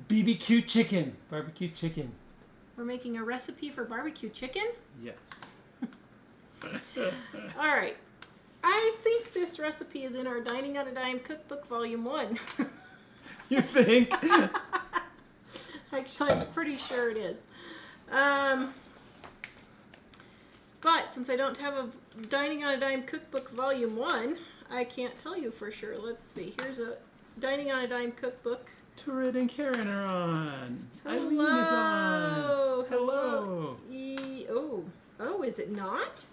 BBQ chicken. Barbecue chicken. We're making a recipe for barbecue chicken? Yes. All right. I think this recipe is in our Dining on a Dime Cookbook Volume 1. You think? Actually, I'm pretty sure it is. But since I don't have a Dining on a Dime Cookbook Volume 1, I can't tell you for sure. Let's see. Here's a Dining on a Dime Cookbook. Torrid and Karen are on. Hello. Eileen is on. Hello. Oh, is it not?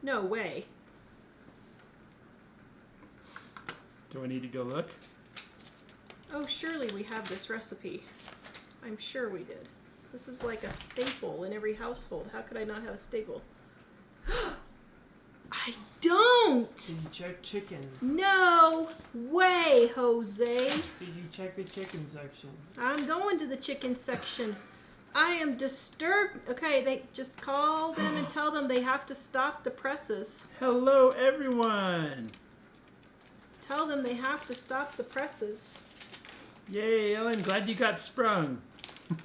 No way. Do I need to go look? Oh, surely we have this recipe. I'm sure we did. This is like a staple in every household. How could I not have a staple? I don't! Did you check chicken? No way, Jose. Did you check the chicken section? I'm going to the chicken section. I am disturbed. Okay, they just call them and tell them they have to stop the presses. Hello, everyone. Tell them they have to stop the presses. Yay, Ellen, glad you got sprung.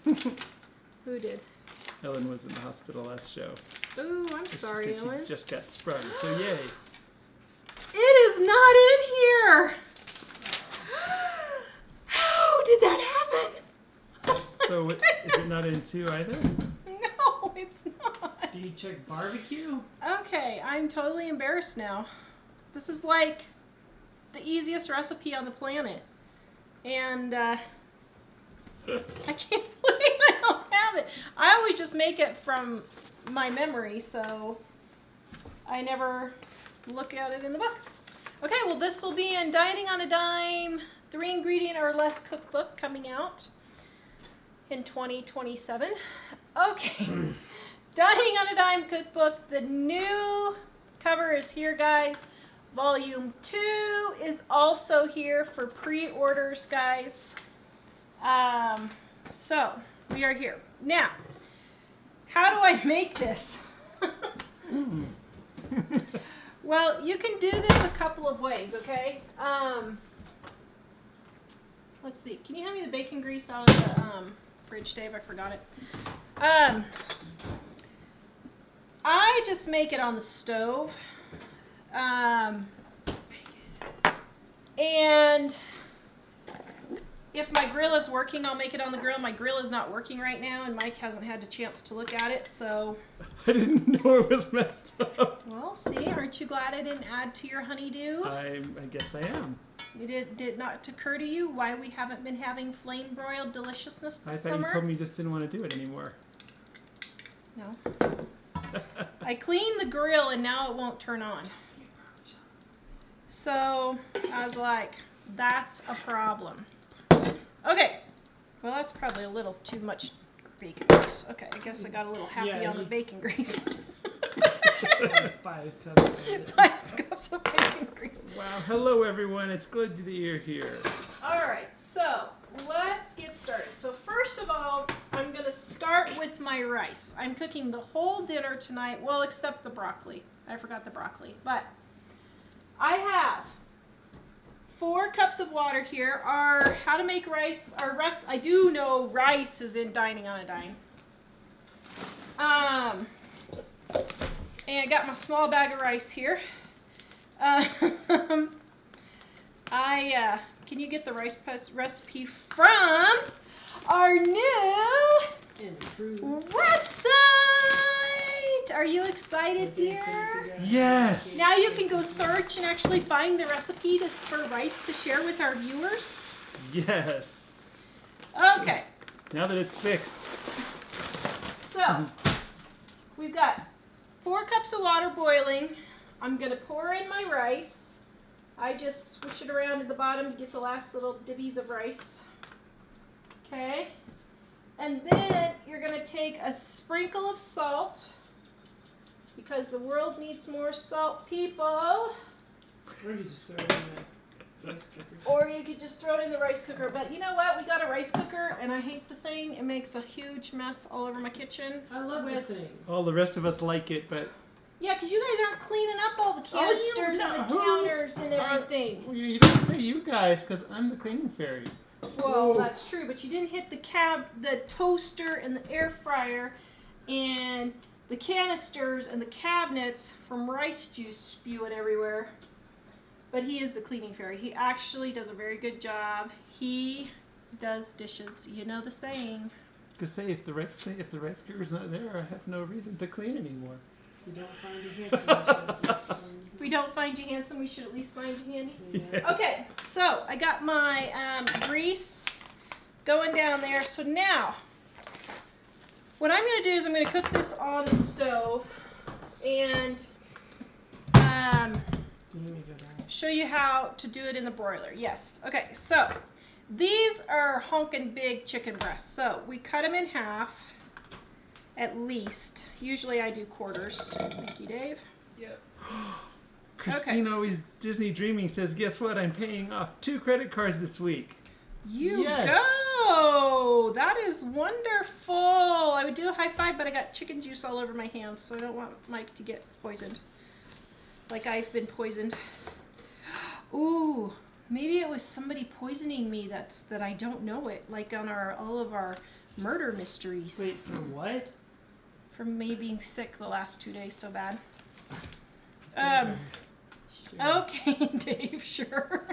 Who did? Ellen was in the hospital last show. Ooh, I'm She sorry, said Ellen. she just got sprung, so yay. It is not in here! How did that happen? So is it not in 2 either? No, it's not. Did you check barbecue? Okay, I'm totally embarrassed now. This is like the easiest recipe on the planet. And I can't believe I don't have it. I always just make it from my memory, so I never look at it in the book. Okay, well this will be in Dining on a Dime, 3 ingredient or less cookbook coming out in 2027. Okay, Dining on a Dime cookbook. The new cover is here, guys. Volume 2 is also here for pre-orders, guys. So we are here. Now, how do I make this? Well, you can do this a couple of ways, okay? Let's see. Can you hand me the bacon grease out of the fridge, Dave? I forgot it. I just make it on the stove. And if my grill is working, I'll make it on the grill. My grill is not working right now, and Mike hasn't had a chance to look at it, so... I didn't know it was messed up. Well, see, aren't you glad I didn't add to your honeydew? I guess I am. Did it not occur to you why we haven't been having flame-broiled deliciousness this I thought summer? you told me you just didn't want to do it anymore. No. I cleaned the grill, and now it won't turn on. So, I was like, that's a problem. Okay. Well, that's probably a little too much bacon grease. Okay, I guess I got a little happy on the bacon grease. 5 cups of it. 5 cups of bacon grease. Wow, hello everyone. It's good that you're here. Alright, so let's get started. So first of all, I'm going to start with my rice. I'm cooking the whole dinner tonight, well, except the broccoli. I forgot the broccoli. But I have 4 cups of water here. Our how to make rice, I do know rice is in Dining on a Dime. And I got my small bag of rice here. Can you get the rice recipe from our new website? Are you excited, dear? Yes! Now you can go search and actually find the recipe for rice to share with our viewers. Yes. Okay. Now that it's fixed. So, we've got 4 cups of water boiling. I'm going to pour in my rice. I just swish it around to the bottom to get the last little divvies of rice. Okay. And then you're going to take a sprinkle of salt, because the world needs more salt, people. Or you just throw it in the rice cooker. Or you could just throw it in the rice cooker. But you know what? We got a rice cooker, and I hate the thing. It makes a huge mess all over my kitchen. I love the thing. All the rest of us like it, but... Yeah, because you guys aren't cleaning up all the canisters and the counters and everything. You don't say you guys, because I'm the cleaning fairy. Well, Ooh. that's true, but you didn't hit the toaster and the air fryer and the canisters and the cabinets from rice juice spewing everywhere. But he is the cleaning fairy. He actually does a very good job. He does dishes. You know the saying. Could say if the rice cooker's not there, I have no reason to clean anymore. We don't find you handsome. If we don't find you handsome, we should at least find you handy. Yeah. Okay, so I got my grease going down there. So now, what I'm going to do is I'm going to cook this on the stove and show you how to do it in the broiler. Yes. Okay, so these are honkin' big chicken breasts. So we cut them in half at least. Usually I do quarters. Thank you, Dave. Yep. Christine always Disney dreaming says, guess what? I'm paying off 2 credit cards this week. You Yes. go! That is wonderful. I would do a high five, but I got chicken juice all over my hands, so I don't want Mike to get poisoned. Like I've been poisoned. Ooh, maybe it was somebody poisoning me that I don't know it, like on all of our murder mysteries. Wait, for what? From me being sick the last 2 days so bad. Sure. Okay, Dave, sure.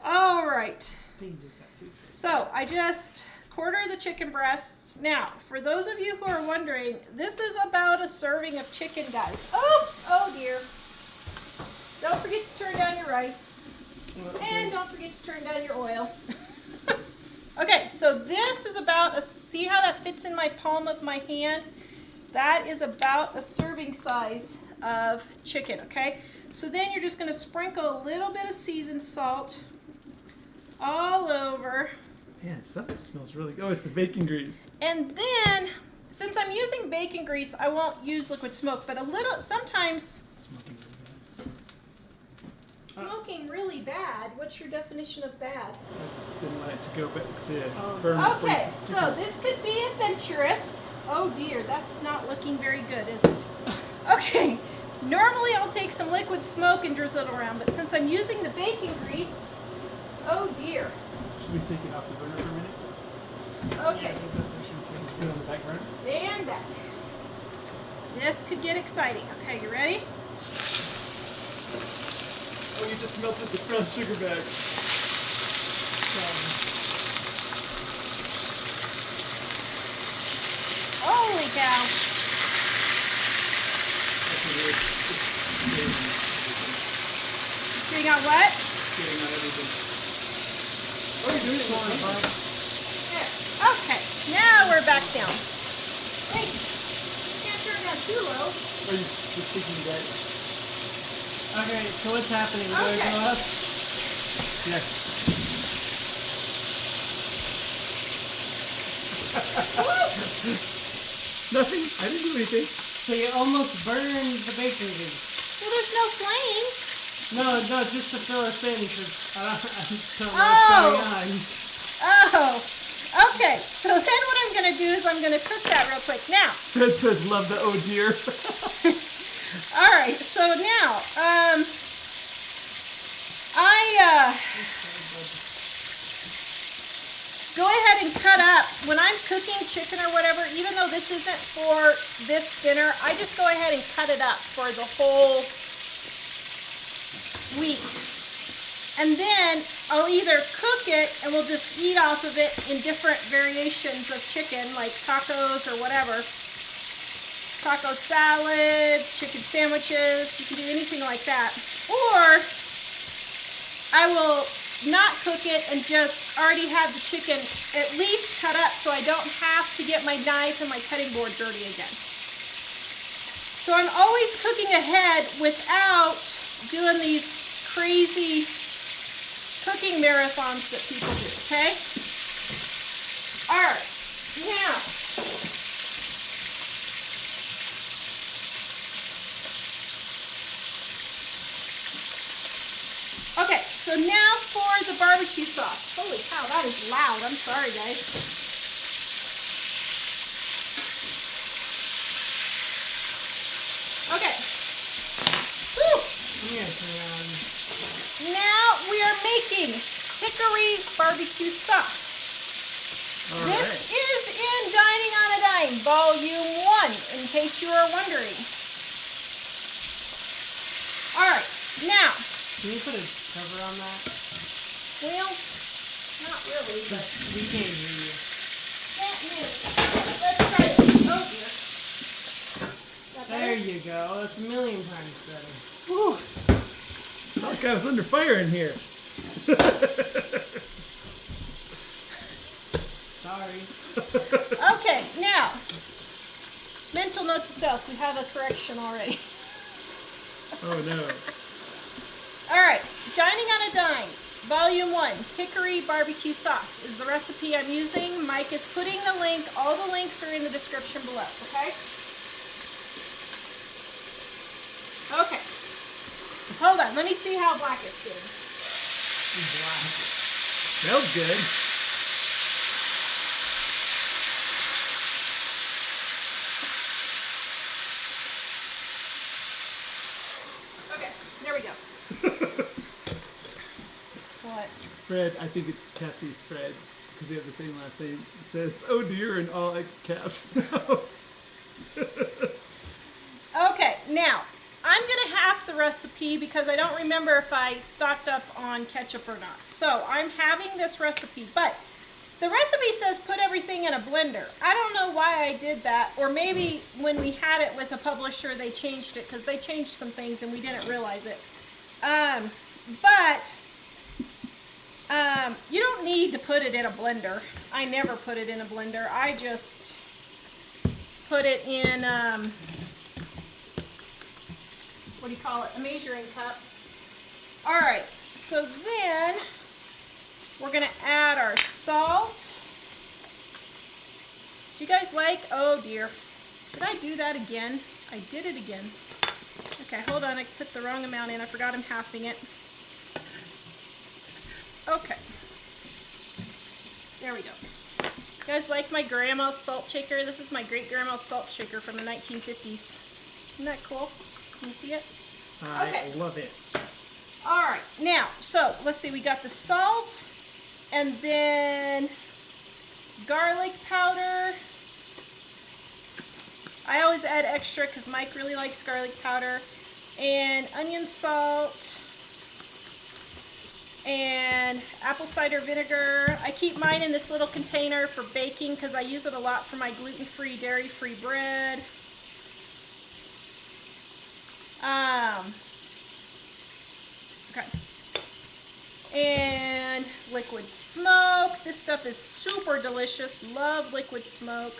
All right. I think you just got food. So I just quarter the chicken breasts. Now, for those of you who are wondering, this is about a serving of chicken, guys. Oops! Oh dear. Don't forget to turn down your rice. And don't forget to turn down your oil. Okay, so this is about see how that fits in my palm of my hand? That is about a serving size of chicken, okay? So then you're just gonna sprinkle a little bit of seasoned salt all over. Man, something smells really good. Oh, it's the bacon grease. And then, since I'm using bacon grease, I won't use liquid smoke, but sometimes Smoking really bad. smoking really bad. What's your definition of bad? I just didn't want it to go back to Oh. burn. before Okay, you so this could be adventurous. Oh dear, that's not looking very good, is it? Okay, normally I'll take some liquid smoke and drizzle it around, but since I'm using the bacon grease, oh dear. Should we take it off the burner for a minute? Okay, Yeah, I think that's what she was trying Just to put it do. on the back burner? stand back. This could get exciting. Okay, you ready? Oh, you just melted the brown sugar bag. Holy cow. Getting on what? Oh, you're doing it wrong. There. Okay, now we're back down. Wait, can't turn down too low. Are you just thinking that? Okay, so what's happening? Do I Okay. go up? Yes. Nothing. I didn't do anything. So you almost burned the bacon grease. Well, there's no flames. No, just to fill us in, because I don't know Oh. what's going on. Oh, okay. So then what I'm going to do is I'm going to cook that real quick. Now, Fred says, love the oh dear. all right. So now, go ahead and cut up. When I'm cooking chicken or whatever, even though this isn't for this dinner, I just go ahead and cut it up for the whole week. And then I'll either cook it and we'll just eat off of it in different variations of chicken, like tacos or whatever. Taco salad, chicken sandwiches, you can do anything like that. Or I will not cook it and just already have the chicken at least cut up so I don't have to get my knife and my cutting board dirty again. So I'm always cooking ahead without doing these crazy cooking marathons that people do, okay? All right, now, okay, so now for the barbecue sauce. Holy cow, that is loud. I'm sorry, guys. Okay. Whew. I'm gonna turn around. Now we are making Hickory barbecue sauce. All This right. is in Dining on a Dime, Volume 1, in case you are wondering. All right, now, Can you put a cover on that? well, not really, but We can't hear you. that minute. Let's try it. Oh dear. Is that There better? you go. That's a million times better. Whew. Felt like I was under fire in here. Sorry. Okay, now, mental note to self, we have a correction already. Oh no. All right, Dining on a Dime, Volume 1, Hickory barbecue sauce is the recipe I'm using. Mike is putting the link, all the links are in the description below, okay? Okay, hold on, let me see how black it's getting. Black. Smells good. Okay, there we go. What? Fred, I think it's Kathy's Fred, because they have the same last name. It says, oh dear, in all caps. Okay, now, I'm going to half the recipe because I don't remember if I stocked up on ketchup or not. So, I'm having this recipe, but the recipe says put everything in a blender. I don't know why I did that, or maybe when we had it with a publisher, they changed it because they changed some things and we didn't realize it. You don't need to put it in a blender. I never put it in a blender. I just put it in, what do you call it? A measuring cup. All right, so then we're gonna add our salt. Do you guys like, oh dear, did I do that again? I did it again. Okay, hold on, I put the wrong amount in. I forgot I'm halving it. Okay. There we go. You guys like my grandma's salt shaker? This is my great grandma's salt shaker from the 1950s. Isn't that cool? Can you see it? I Okay. love it. All right, now, so let's see, we got the salt and then garlic powder. I always add extra because Mike really likes garlic powder, and onion salt and apple cider vinegar. I keep mine in this little container for baking because I use it a lot for my gluten-free, dairy-free bread. Okay. And liquid smoke. This stuff is super delicious. Love liquid smoke.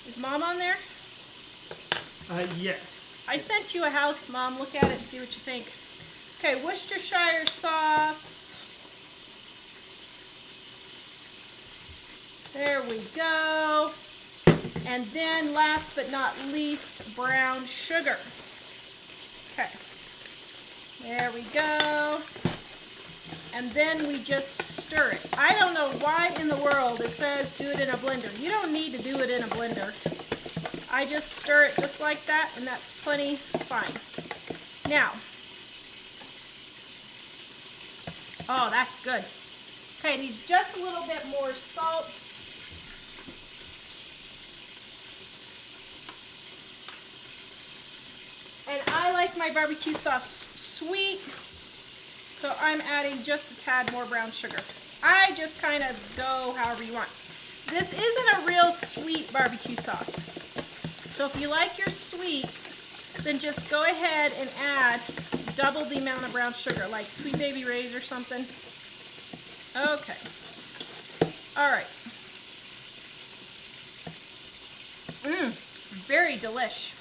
Is Mom on there? Yes. I sent you a house, Mom. Look at it and see what you think. Okay, Worcestershire sauce. There we go. And then last but not least, brown sugar. Okay. There we go. And then we just stir it. I don't know why in the world it says do it in a blender. You don't need to do it in a blender. I just stir it just like that, and that's plenty fine. Now, oh, that's good. Okay, needs just a little bit more salt. And I like my barbecue sauce sweet, so I'm adding just a tad more brown sugar. I just kind of go however you want. This isn't a real sweet barbecue sauce. So if you like your sweet, then just go ahead and add double the amount of brown sugar, like Sweet Baby Ray's or something. Okay. All right. Very delish.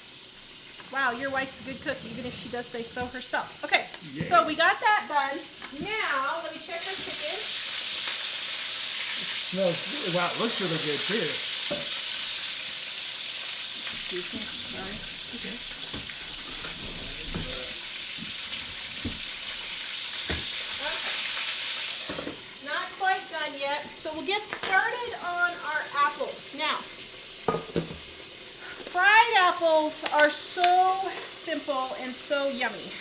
Wow, your wife's a good cook, even if she does say so herself. Okay, Yeah. so we got that done. Now, let me check our chicken. Smells, wow, it looks really good too. Excuse me, sorry. Okay. Okay. Not quite done yet, so we'll get started on our apples. Now, fried apples are so simple and so yummy.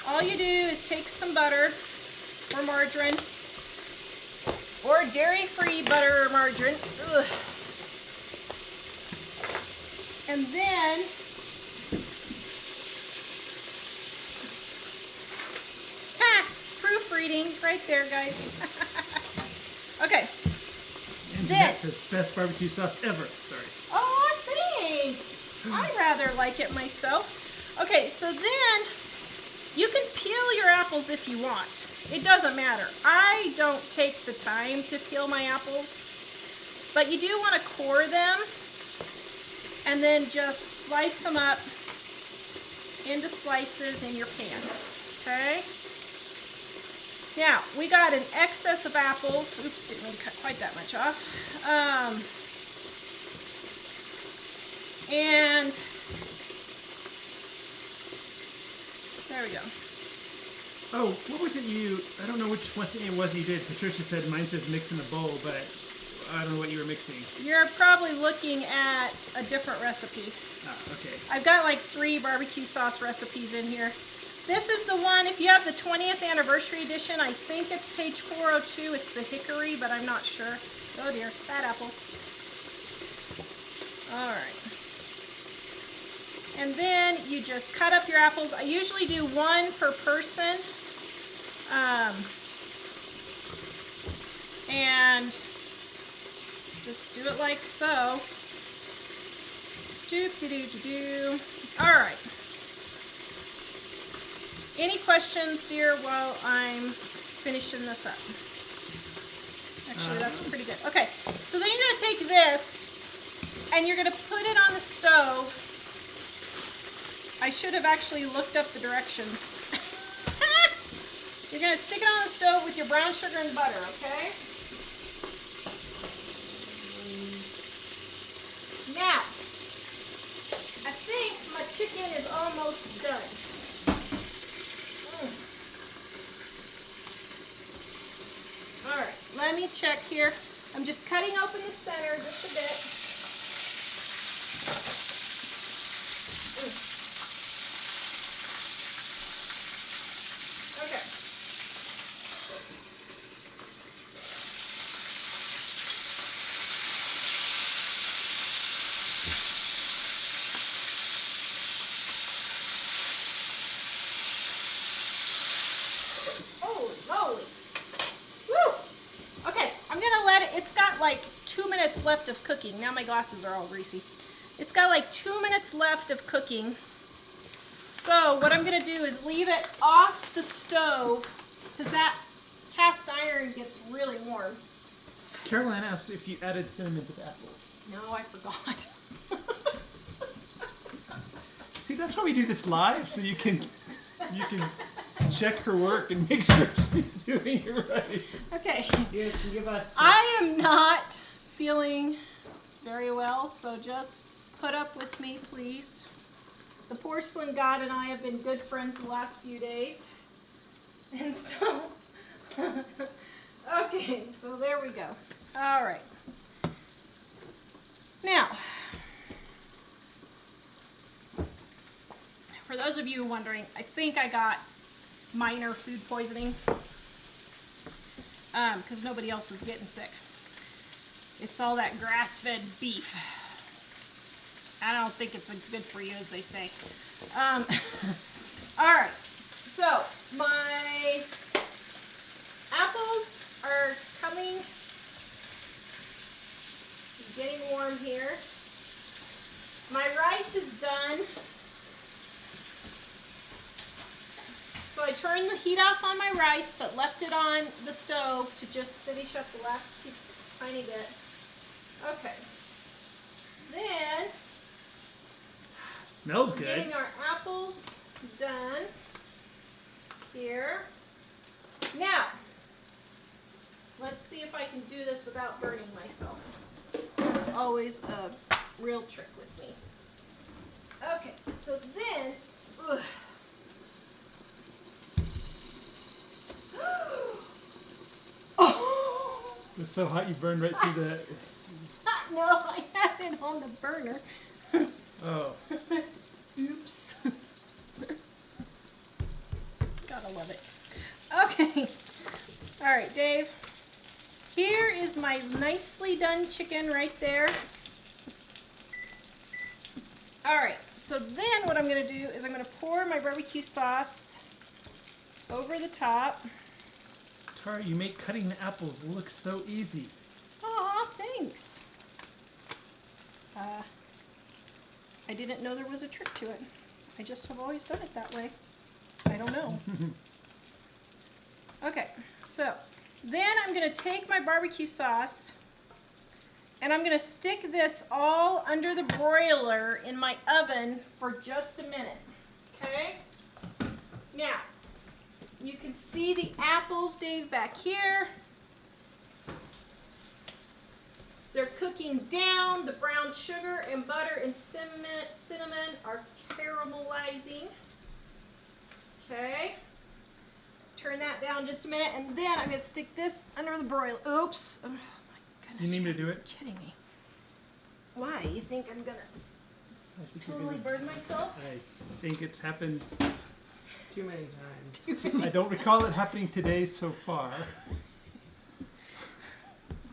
All you do is take some butter, or margarine, or dairy-free butter or margarine. Ugh. And then proofreading right there, guys. Okay. And Jeanette says best barbecue sauce ever. Sorry. Oh, thanks. I rather like it myself. Okay, so then you can peel your apples if you want. It doesn't matter. I don't take the time to peel my apples, but you do want to core them and then just slice them up into slices in your pan. Okay? Now, we got an excess of apples. Oops, didn't mean to cut quite that much off. And there we go. Oh, what was it I don't know which one thing it was you did. Patricia said mine says mix in a bowl, but I don't know what you were mixing. You're probably looking at a different recipe. Ah, okay. I've got like 3 barbecue sauce recipes in here. This is the one, if you have the 20th anniversary edition, I think it's page 402. It's the Hickory, but I'm not sure. Oh dear, bad apple. All right. And then you just cut up your apples. I usually do 1 per person. And just do it like so. Doop-de-doo-de-doo. All right. Any questions, dear, while I'm finishing this up? Actually, that's pretty good. Okay, so then you're going to take this and you're going to put it on the stove. I should have actually looked up the directions. You're going to stick it on the stove with your brown sugar and butter, okay? Now, I think my chicken is almost done. All right, let me check here. I'm just cutting open the center just a bit. Okay. Holy moly. Woo! Okay, I'm gonna let it, it's got like 2 minutes left of cooking. Now my glasses are all greasy. It's got like 2 minutes left of cooking. So what I'm gonna do is leave it off the stove because that cast iron gets really warm. Caroline asked if you added cinnamon to the apples. No, I forgot. See, that's why we do this live, so you can check her work and make sure she's doing it right. Okay. Give us. I am not feeling very well, so just put up with me, please. The porcelain god and I have been good friends the last few days. And so, okay, so there we go. All right. Now, for those of you wondering, I think I got minor food poisoning because nobody else is getting sick. It's all that grass-fed beef. I don't think it's good for you, as they say. All right, so my apples are getting warm here. My rice is done. So I turned the heat off on my rice, but left it on the stove to just finish up the last tiny bit. Okay. Then, Smells we're good. getting our apples done here. Now, let's see if I can do this without burning myself. That's always a real trick with me. Okay, so then, ugh. Oh! It's so hot you burned right through the... No, I had it on the burner. Oh. Oops. Gotta love it. Okay. All right, Dave. Here is my nicely done chicken right there. All right, so then what I'm gonna do is I'm gonna pour my barbecue sauce over the top. Tara, you make cutting the apples look so easy. Aw, thanks. I didn't know there was a trick to it. I just have always done it that way. I don't know. Okay, so then I'm gonna take my barbecue sauce and I'm gonna stick this all under the broiler in my oven for just a minute, okay? Now, you can see the apples, Dave, back here. They're cooking down. The brown sugar and butter and cinnamon are caramelizing. Okay. Turn that down just a minute, and then I'm going to stick this under the broiler. Oops. Oh my goodness. You need me to do it? You're kidding me. Why? You think I'm going to totally burn myself? I think it's happened. Too many times. I don't recall it happening today so far.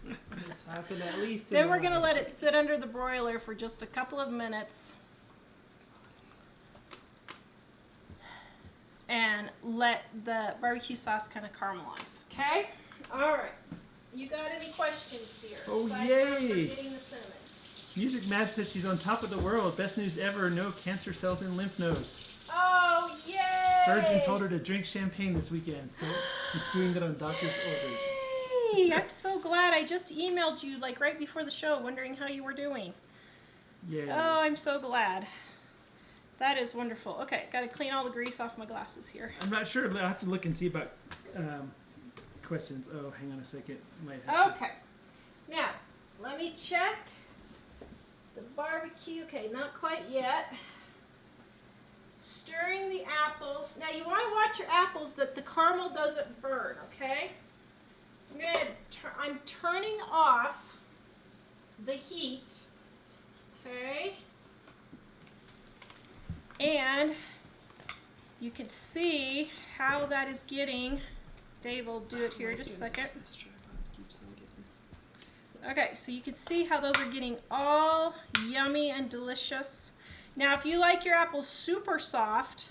It's happened at least. Then we're going to let it sit under the broiler for just a couple of minutes. And let the barbecue sauce kind of caramelize. Okay? All right. You got any questions here? Oh, aside from yay. getting the cinnamon? Music Mad says she's on top of the world. Best news ever. No cancer cells in lymph nodes. Oh, yay! Surgeon told her to drink champagne this weekend, so she's doing it on doctor's orders. Yay! I'm so glad. I just emailed you like right before the show wondering how you were doing. Yeah. Oh, I'm so glad. That is wonderful. Okay, got to clean all the grease off my glasses here. I'm not sure. I'll have to look and see about questions. Oh, hang on a second. Might have Okay. Now, let me check the barbecue. Okay, not quite yet. Stirring the apples. Now, you want to watch your apples that the caramel doesn't burn, okay? So I'm turning off the heat. Okay? And you can see how that is getting. Dave will do it here just a second. Okay, so you can see how those are getting all yummy and delicious. Now, if you like your apples super soft,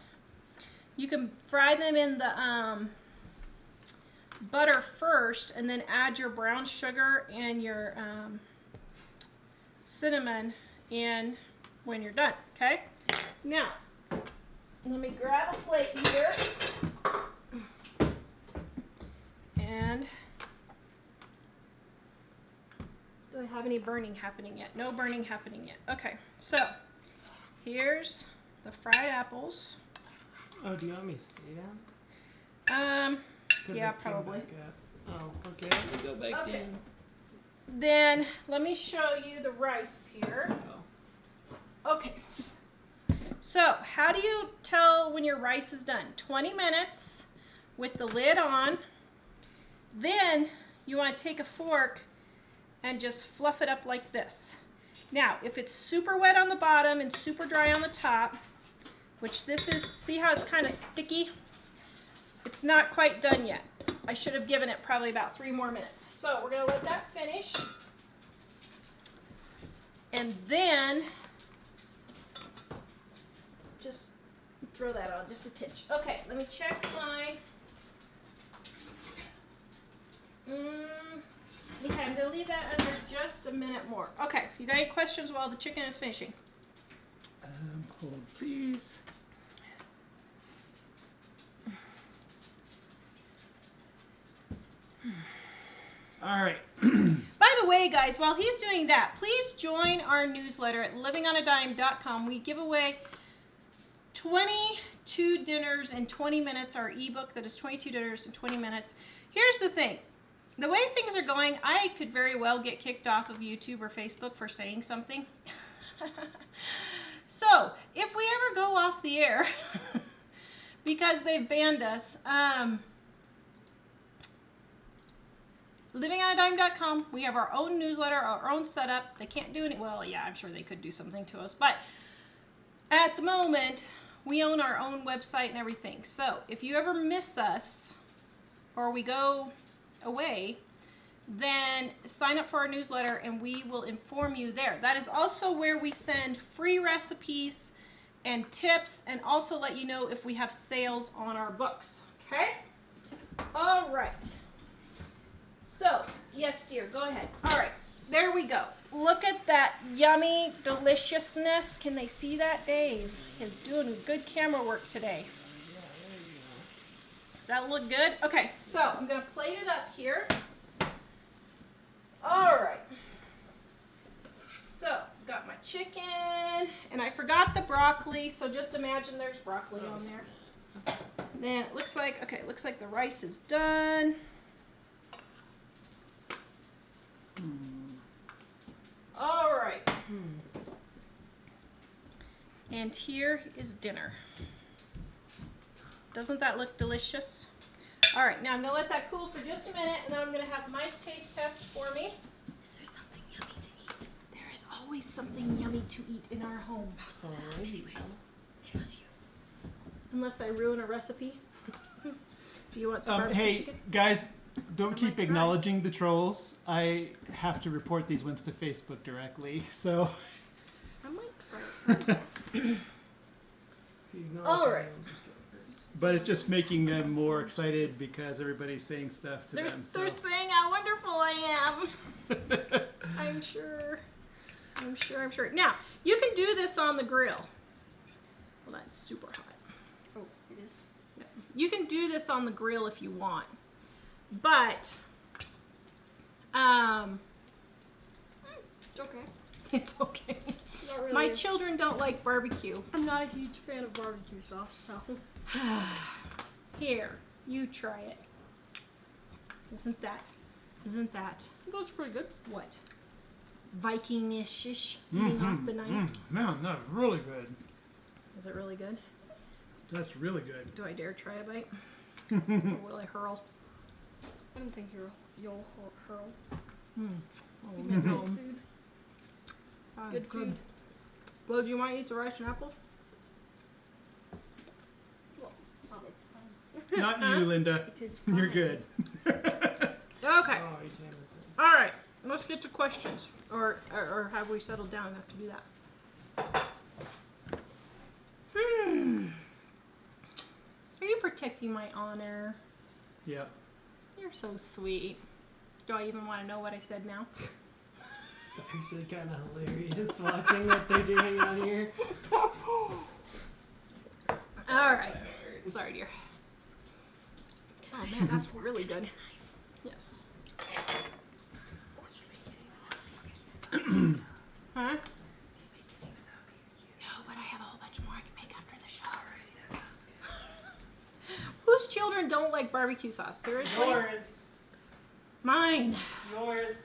you can fry them in the butter first and then add your brown sugar and your cinnamon in when you're done, okay? Now, let me grab a plate here. And do I have any burning happening yet? No burning happening yet. Okay, so here's the fried apples. Oh, do you want me to stay down? 'Cause Yeah, I came probably. back up. Oh, okay. Let me go back Okay. in. Then let me show you the rice here. Oh. Okay. So, how do you tell when your rice is done? 20 minutes with the lid on. Then you want to take a fork and just fluff it up like this. Now, if it's super wet on the bottom and super dry on the top, which this is, see how it's kind of sticky? It's not quite done yet. I should have given it probably about 3 more minutes. So we're going to let that finish. And then just throw that on just a titch. Okay, let me check my... Okay, I'm going to leave that under just a minute more. Okay, you got any questions while the chicken is finishing? Hold on, please. All right. By the way, guys, while he's doing that, please join our newsletter at livingonadime.com. We give away 22 dinners in 20 minutes, our ebook that is 22 dinners in 20 minutes. Here's the thing. The way things are going, I could very well get kicked off of YouTube or Facebook for saying something. So, if we ever go off the air because they've banned us, livingonadime.com, we have our own newsletter, our own setup. They can't do any, well, yeah, I'm sure they could do something to us, but at the moment, we own our own website and everything. So if you ever miss us, or we go away, then sign up for our newsletter and we will inform you there. That is also where we send free recipes and tips, and also let you know if we have sales on our books. Okay? All right. So, yes, dear, go ahead. All right, there we go. Look at that yummy deliciousness. Can they see that? Dave is doing good camera work today. Does that look good? Okay, so I'm going to plate it up here. All right. So, got my chicken, and I forgot the broccoli, so just imagine there's broccoli on there. Then it looks like, okay, it looks like the rice is done. All right. And here is dinner. Doesn't that look delicious? All right, now I'm gonna let that cool for just a minute, and then I'm gonna have Mike taste test for me. Is there something yummy to eat? There is always something yummy to eat in our home. Anyways, unless you, unless I ruin a recipe. Do you want some barbecue hey, chicken? guys, don't I keep might try. acknowledging the trolls. I have to report these ones to Facebook directly, so. I might try some. All right. But it's just making them more excited because everybody's saying stuff to them. So. They're saying how wonderful I am. I'm sure. I'm sure. Now, you can do this on the grill. Well, that's super hot. Oh, it is? Yeah. You can do this on the grill if you want. But, It's okay. it's okay. Not really. My children don't like barbecue. I'm not a huge fan of barbecue sauce, so. Here, you try it. Isn't that? That's pretty good. What? Viking-ish, eating off the knife. Man, that's really good. Is it really good? That's really good. Do I dare try a bite? Or will I hurl? I don't think you'll hurl. Oh, You make no. good food. Good food. Well, do you want to eat the rice and apples? Well, it's fine. Not you, Linda. It is You're fine. good. Okay. Oh, you can't. All right. Let's get to questions. Or have we settled down enough to do that? Are you protecting my honor? Yep. You're so sweet. Do I even want to know what I said now? It's actually kind of hilarious watching what they're doing on here. All right. Sorry, dear. Oh man, that's really good. Yes. Huh? No, but I have a whole bunch more I can make after the show. Whose children don't like barbecue sauce? Seriously? Yours. Mine. Yours.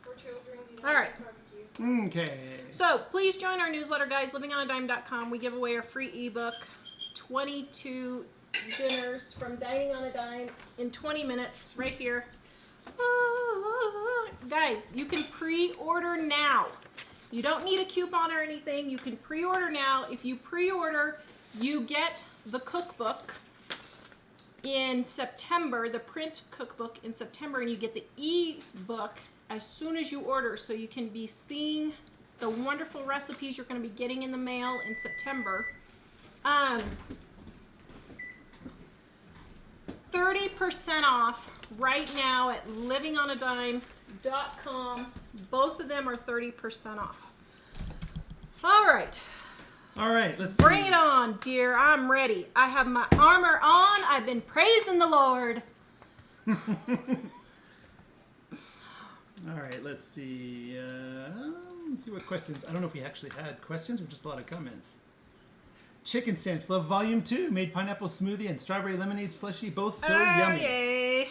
For children, you All right. barbecue. Okay. So please join our newsletter, guys. Livingonadime.com. We give away our free ebook, 22 dinners from Dining on a Dime in 20 minutes, right here. Guys, you can pre-order now. You don't need a coupon or anything. You can pre-order now. If you pre-order, you get the cookbook in September, the print cookbook in September, and you get the e-book as soon as you order, so you can be seeing the wonderful recipes you're going to be getting in the mail in September. 30% off right now at livingonadime.com. Both of them are 30% off. All right. All right, let's Bring see. it on, dear. I'm ready. I have my armor on. I've been praising the Lord. All right, let's see. Let's see what questions. I don't know if we actually had questions or just a lot of comments. Chicken Stamps Love Volume 2 made pineapple smoothie and strawberry lemonade slushy, both so yummy. Yay.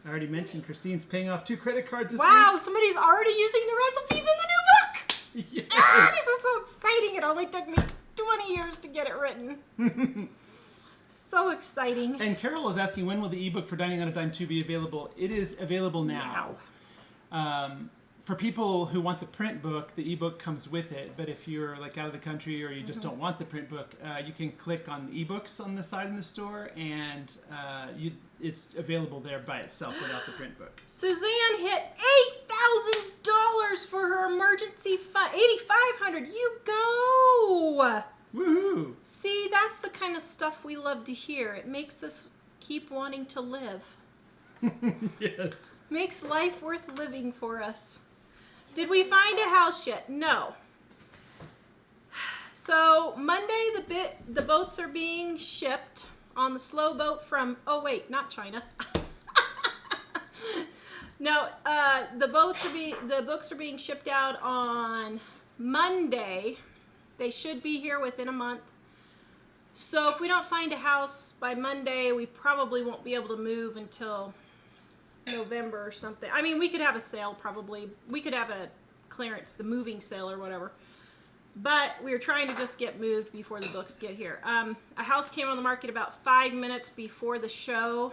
I already mentioned Christine's paying off 2 credit cards this Wow, somebody's already using the recipes in the new book. week. Yes. Ah, this is so exciting. It only took me 20 years to get it written. So exciting. And Carol is asking, when will the ebook for Dining on a Dime 2 be available? It is available now. for people who want the print book, the ebook comes with it. But if you're like out of the country or you just don't want the print book, you can click on ebooks on the side in the store, and it's available there by itself without the print book. Suzanne hit $8,000 for her emergency fund. $8,500. You go. Woohoo! See, that's the kind of stuff we love to hear. It makes us keep wanting to live. Yes. Makes life worth living for us. Did we find a house yet? No. So Monday the boats are being shipped on the slow boat from, oh wait, not China. No, the books are being shipped out on Monday. They should be here within a month. So if we don't find a house by Monday, we probably won't be able to move until November or something. I mean, we could have a sale probably. We could have a clearance, the moving sale or whatever. But we're trying to just get moved before the books get here. A house came on the market about 5 minutes before the show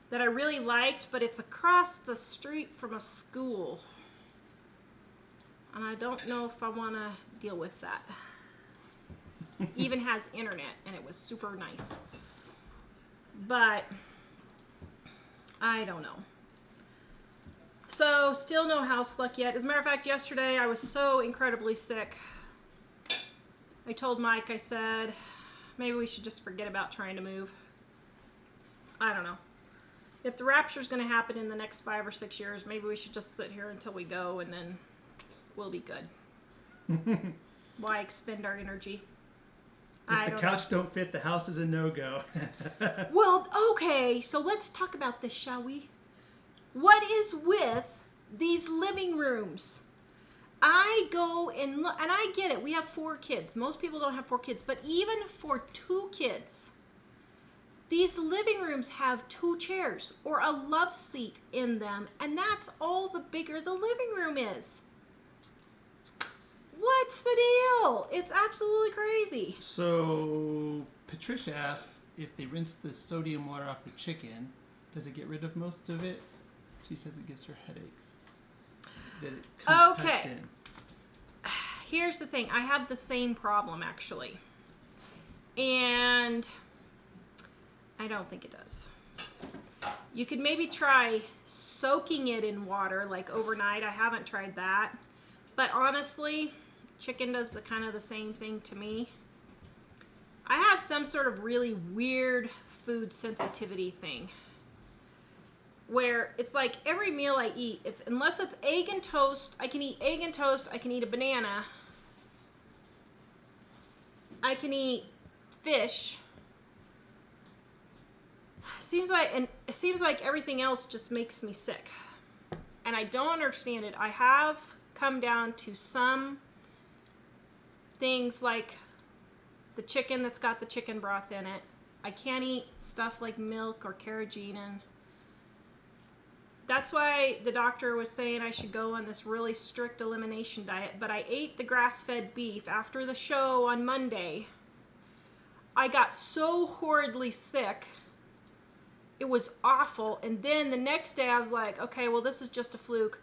that I really liked, but it's across the street from a school. And I don't know if I want to deal with that. Even has internet, and it was super nice. But I don't know. So still no house luck yet. As a matter of fact, yesterday I was so incredibly sick. I told Mike, I said, maybe we should just forget about trying to move. I don't know. If the rapture's going to happen in the next 5 or 6 years, maybe we should just sit here until we go, and then we'll be good. Why expend our energy? If the couch don't fit, the house is a no-go. Well, okay, so let's talk about this, shall we? What is with these living rooms? I go and look, and I get it. We have 4 kids. Most people don't have 4 kids, but even for 2 kids, these living rooms have 2 chairs or a love seat in them, and that's all the bigger the living room is. What's the deal? It's absolutely crazy. So Patricia asked if they rinse the sodium water off the chicken, does it get rid of most of it? She says it gives her headaches. That it comes packed in. Here's the thing. I have the same problem, actually. And I don't think it does. You could maybe try soaking it in water, like overnight. I haven't tried that. But honestly, chicken does the kind of the same thing to me. I have some sort of really weird food sensitivity thing where it's like every meal I eat, unless it's egg and toast, I can eat egg and toast, I can eat a banana, I can eat fish. It seems like everything else just makes me sick. And I don't understand it. I have come down to some things like the chicken that's got the chicken broth in it. I can't eat stuff like milk or carrageenan. That's why the doctor was saying I should go on this really strict elimination diet, but I ate the grass-fed beef after the show on Monday. I got so horridly sick. It was awful. And then the next day I was like, okay, well, this is just a fluke.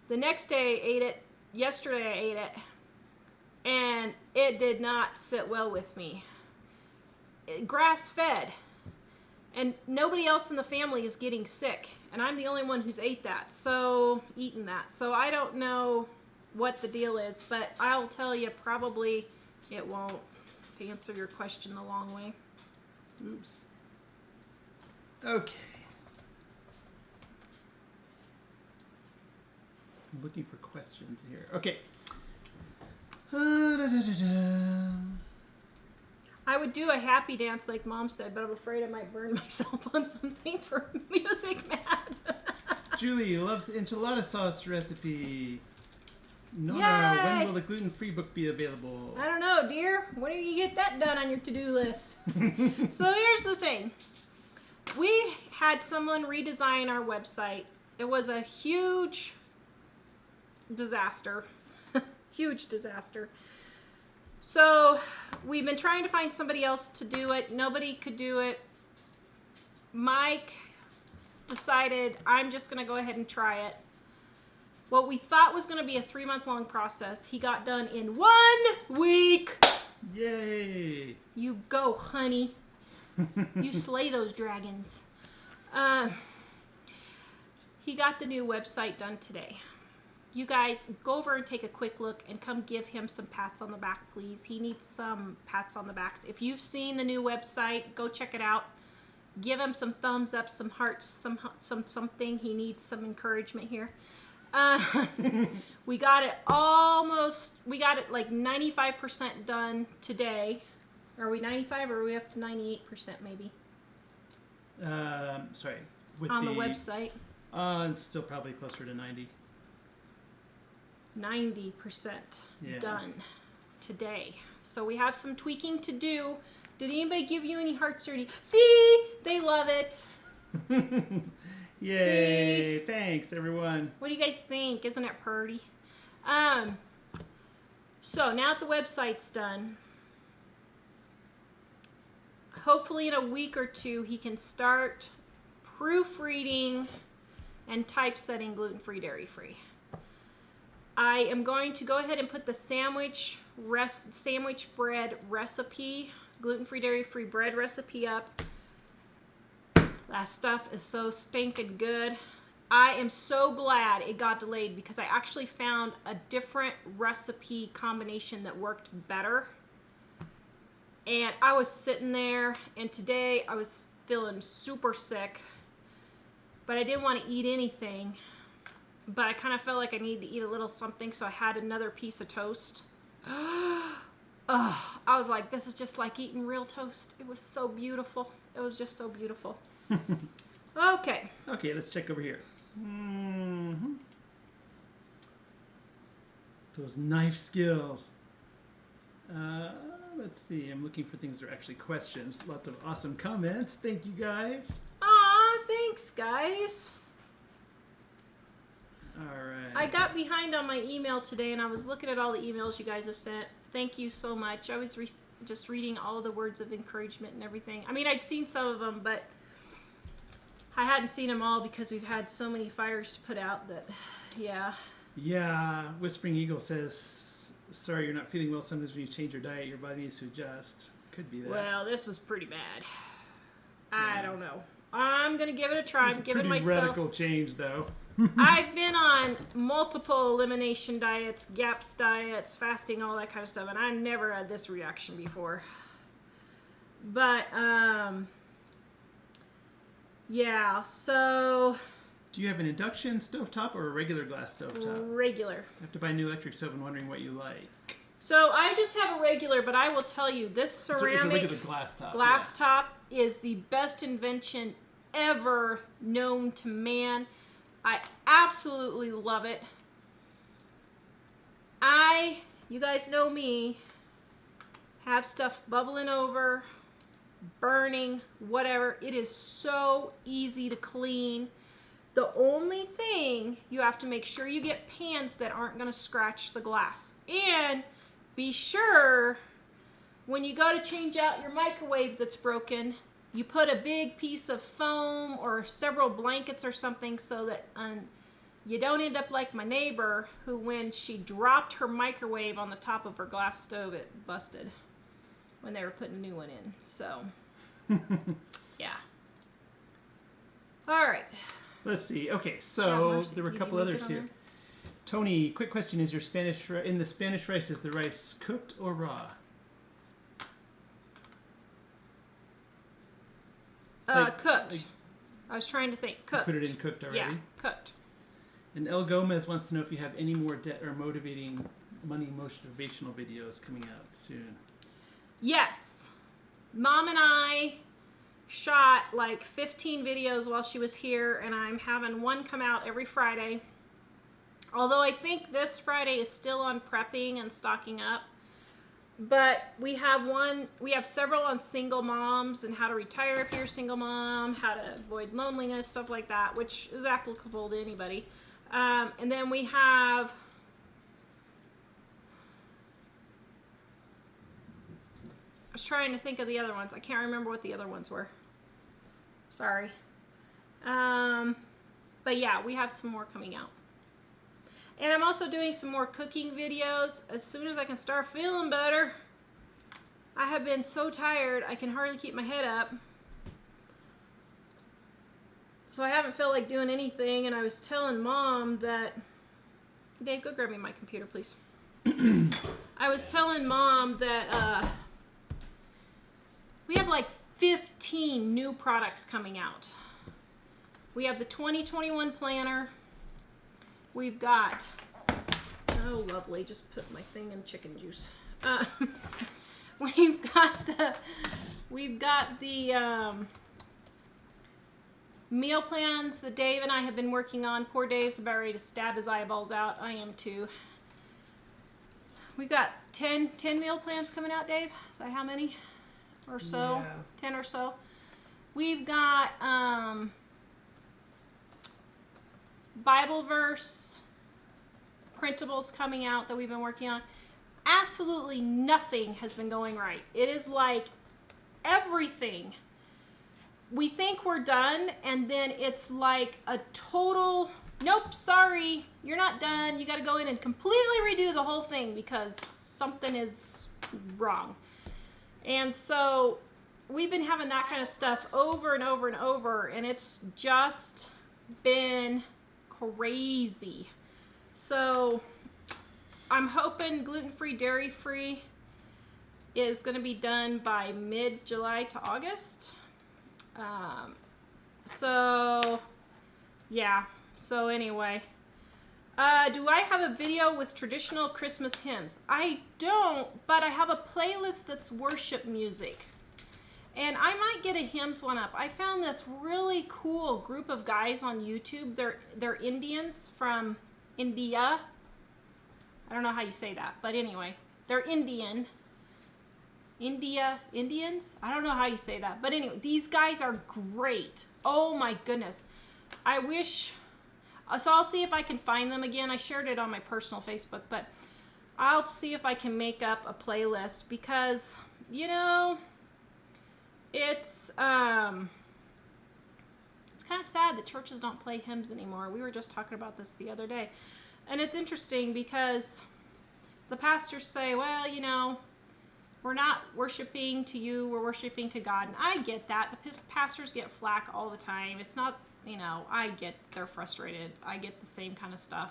The next day I ate it. Yesterday I ate it. And it did not sit well with me. Grass-fed. And nobody else in the family is getting sick. And I'm the only one who's eaten that. So I don't know what the deal is. But I'll tell you, probably it won't, to answer your question the long way. Oops. Okay. I'm looking for questions here. Okay. I would do a happy dance like Mom said, but I'm afraid I might burn myself on something for Music Mad. Julie loves the enchilada sauce recipe. Nora, Yay! when will the gluten-free book be available? I don't know, dear. When do you get that done on your to-do list? So here's the thing. We had someone redesign our website. It was a huge disaster. Huge disaster. So we've been trying to find somebody else to do it. Nobody could do it. Mike decided I'm just going to go ahead and try it. What we thought was going to be a 3-month-long process, he got done in 1 week. Yay! You go, honey. You slay those dragons. He got the new website done today. You guys, go over and take a quick look and come give him some pats on the back, please. He needs some pats on the backs. If you've seen the new website, go check it out. Give him some thumbs up, some hearts, something. He needs some encouragement here. We got it like 95% done today. Are we 95 or are we up to 98% maybe? Sorry. With on the website. It's still probably closer to 90. 90% done today. So we have some tweaking to do. Did anybody give you any hearts or any? See, they love it. Yay! See? Thanks, everyone. What do you guys think? Isn't it pretty? So now that the website's done, hopefully in a week or 2 he can start proofreading and typesetting gluten-free, dairy-free. I am going to go ahead and put the sandwich bread recipe, gluten-free, dairy-free bread recipe up. That stuff is so stinking good. I am so glad it got delayed because I actually found a different recipe combination that worked better. And I was sitting there, and today I was feeling super sick, but I didn't want to eat anything. But I kind of felt like I needed to eat a little something, so I had another piece of toast. I was like, this is just like eating real toast. It was so beautiful. It was just so beautiful. Okay. Okay, let's check over here. Mm-hmm. Those knife skills. Let's see. I'm looking for things that are actually questions. Lots of awesome comments. Thank you, guys. Aw, thanks, guys. All right. I got behind on my email today, and I was looking at all the emails you guys have sent. Thank you so much. I was just reading all the words of encouragement and everything. I mean, I'd seen some of them, but I hadn't seen them all because we've had so many fires to put out that, yeah. Yeah, Whispering Eagle says, sorry you're not feeling well. Sometimes when you change your diet, your body needs to adjust. Could be that. Well, this was pretty bad. I don't know. I'm going to give it a try. It's I'm giving myself... pretty radical change, though. I've been on multiple elimination diets, GAPS diets, fasting, all that kind of stuff, and I never had this reaction before. But, yeah, so... Do you have an induction stovetop or a regular glass stovetop? Regular. I have to buy a new electric stove and wondering what you like. So I just have a regular, but I will tell you, this ceramic it's a regular glass top is the best invention ever known to man. I absolutely love it. You guys know me, have stuff bubbling over, burning, whatever. It is so easy to clean. The only thing, you have to make sure you get pans that aren't going to scratch the glass. And be sure when you go to change out your microwave that's broken, you put a big piece of foam or several blankets or something so that you don't end up like my neighbor who, when she dropped her microwave on the top of her glass stove, it busted when they were putting a new one in. So, yeah. All right. Let's see. Okay, so there were a couple others here. Tony, quick question: is your in the Spanish rice, is the rice cooked or raw? Cooked. I was trying to think. Cooked. Put it in cooked already? Yeah, cooked. And El Gomez wants to know if you have any more debt or motivational videos coming out soon. Yes. Mom and I shot like 15 videos while she was here, and I'm having one come out every Friday. Although I think this Friday is still on prepping and stocking up. But we have several on single moms and how to retire if you're a single mom, how to avoid loneliness, stuff like that, which is applicable to anybody. And then we have I was trying to think of the other ones. I can't remember what the other ones were. Sorry. But yeah, we have some more coming out. And I'm also doing some more cooking videos as soon as I can start feeling better. I have been so tired, I can hardly keep my head up. So I haven't felt like doing anything, and I was telling Mom that... Dave, go grab me my computer, please. I was telling Mom that we have like 15 new products coming out. We have the 2021 planner. We've got, oh lovely, just put my thing in chicken juice. We've got the meal plans that Dave and I have been working on. Poor Dave's about ready to stab his eyeballs out. I am too. We've got 10 meal plans coming out, Dave. Is that how many or so? Yeah. 10 or so. We've got Bible verse printables coming out that we've been working on. Absolutely nothing has been going right. It is like everything. We think we're done, and then it's like a total, nope, sorry, you're not done. You got to go in and completely redo the whole thing because something is wrong. And so we've been having that kind of stuff over and over and over, and it's just been crazy. So I'm hoping gluten-free, dairy-free is going to be done by mid-July to August. So yeah, so anyway, do I have a video with traditional Christmas hymns? I don't, but I have a playlist that's worship music, and I might get a hymns one up. I found this really cool group of guys on YouTube. They're Indians from India. I don't know how you say that, but anyway, they're Indians. I don't know how you say that, but anyway, these guys are great. Oh my goodness. I wish, so I'll see if I can find them again. I shared it on my personal Facebook, but I'll see if I can make up a playlist because, you know, it's kind of sad that churches don't play hymns anymore. We were just talking about this the other day, and it's interesting because the pastors say, well, you know, we're not worshiping to you, we're worshiping to God. And I get that. The pastors get flack all the time. It's not, you know, I get they're frustrated. I get the same kind of stuff.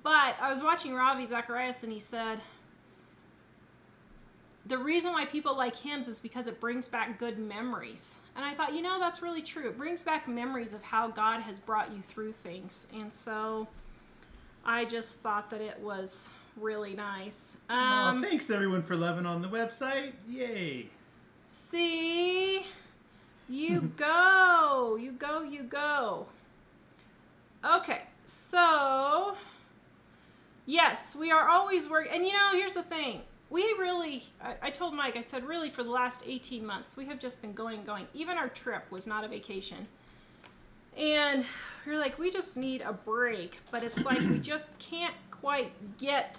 But I was watching Ravi Zacharias, and he said, the reason why people like hymns is because it brings back good memories. And I thought, you know, that's really true. It brings back memories of how God has brought you through things. And so I just thought that it was really nice. Thanks everyone for loving on the website. Yay. See, you go. Okay, so yes, we are always working. And you know, here's the thing. We really, I told Mike, I said, really for the last 18 months, we have just been going. Even our trip was not a vacation. And we're like, we just need a break. But it's like we just can't quite get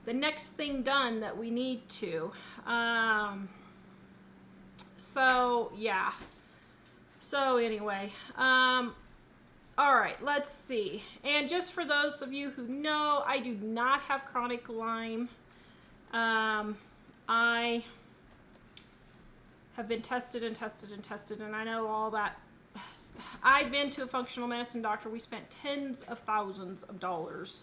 the next thing done that we need to. So yeah. So anyway, all right, let's see. And just for those of you who know, I do not have chronic Lyme. I have been tested, and I know all that. I've been to a functional medicine doctor. We spent tens of thousands of dollars,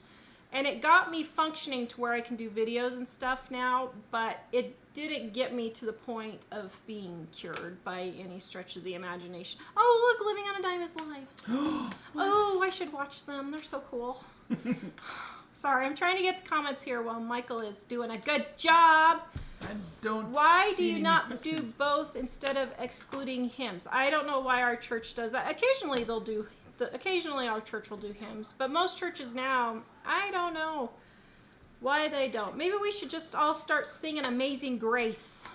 and it got me functioning to where I can do videos and stuff now, but it didn't get me to the point of being cured by any stretch of the imagination. Oh, look, Living on a Dime is live. Oh, I should watch them. They're so cool. Sorry, I'm trying to get the comments here while Michael is doing a good job. I don't Why do see you any not questions. do both instead of excluding hymns? I don't know why our church does that. Occasionally occasionally our church will do hymns, but most churches now, I don't know why they don't. Maybe we should just all start singing Amazing Grace.